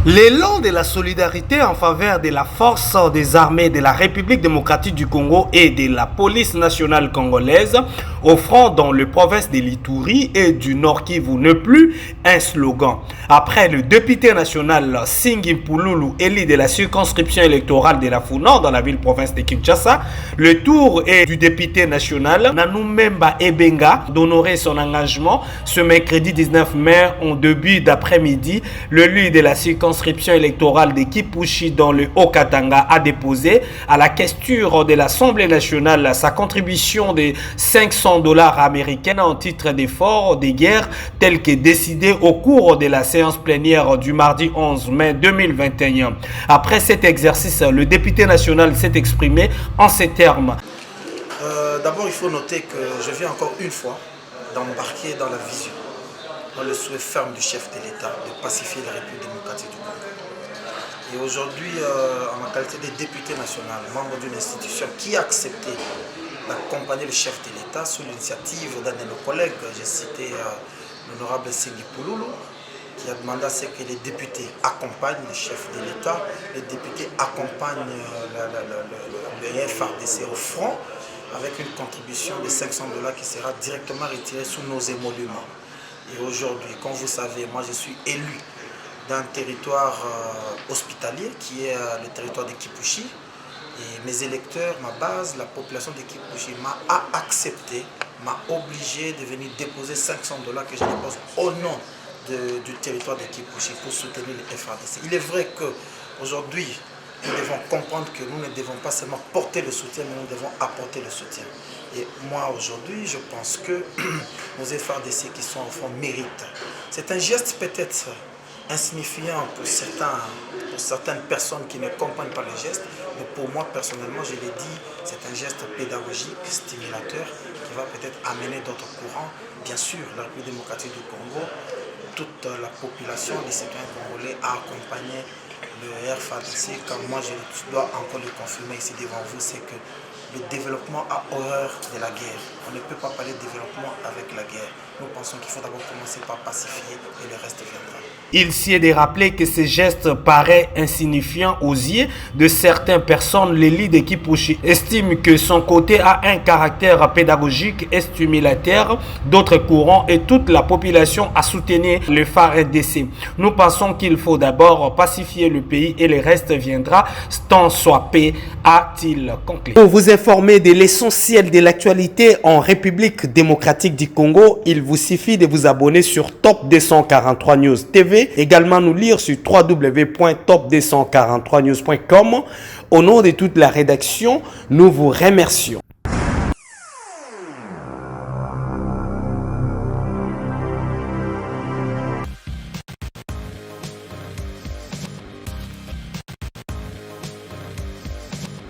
L'élan de la solidarité en faveur de la force des armées de la République démocratique du Congo et de la police nationale congolaise au front dans le province de l'Ituri et du Nord Kivu n'est plus un slogan. Après le député national Singi Mpululu, élu de la circonscription électorale de la Fou-Nord dans la ville-province de Kinshasa, le tour est du député national Nanou Memba Ebenga d'honorer son engagement ce mercredi 19 mai en début d'après-midi. Le lieu de la circonscription électorale de Kipushi dans le Haut-Katanga a déposé à la questure de l'Assemblée nationale sa contribution de $500 américains en titre d'effort de guerre tel que décidé au cours de la séance plénière du mardi 11 mai 2021. Après cet exercice, le député national s'est exprimé en ces termes. D'abord, il faut noter que je viens encore une fois d'embarquer dans la vision, dans le souhait ferme du chef de l'État de pacifier la République démocratique du Congo. Et aujourd'hui, en ma qualité de député national, membre d'une institution qui a accepté d'accompagner le chef de l'État sous l'initiative d'un de nos collègues, j'ai cité l'honorable Singi Mpululu, qui a demandé à ce que les députés accompagnent le chef de l'État, les députés accompagnent le FARDC au front avec une contribution de $500 qui sera directement retirée sous nos émoluments. Et aujourd'hui, comme vous savez, moi je suis élu d'un territoire hospitalier qui est le territoire de Kipushi. Et mes électeurs, ma base, la population de Kipushi m'a accepté, m'a obligé de venir déposer $500 que je dépose au nom du territoire de Kipushi pour soutenir le FARDC. Il est vrai qu'aujourd'hui, nous devons comprendre que nous ne devons pas seulement porter le soutien, mais nous devons apporter le soutien. Et moi, aujourd'hui, je pense que nos FARDC qui sont au fond méritent. C'est un geste peut-être insignifiant pour certaines personnes qui ne comprennent pas le geste, mais pour moi, personnellement, je l'ai dit, c'est un geste pédagogique, stimulateur, qui va peut-être amener d'autres courants. Bien sûr, la République démocratique du Congo, toute la population, les citoyens congolais a accompagné le FARDC, comme moi je dois encore le confirmer ici devant vous, c'est que le développement a horreur de la guerre. On ne peut pas parler de développement avec la guerre. Nous pensons qu'il faut d'abord commencer par pacifier et le reste viendra. Il s'y est de rappeler que ce geste paraît insignifiant aux yeux de certaines personnes. L'élu de Kipushi estime que son côté a un caractère pédagogique et stimulateur. D'autres courants et toute la population a soutenu le FARDC. Nous pensons qu'il faut d'abord pacifier le pays et le reste viendra, tant soit paix, a-t-il conclu. Pour vous informer de l'essentiel de l'actualité en République démocratique du Congo, il vous suffit de vous abonner sur Top 243 News TV, également nous lire sur www.top243news.com. Au nom de toute la rédaction, nous vous remercions.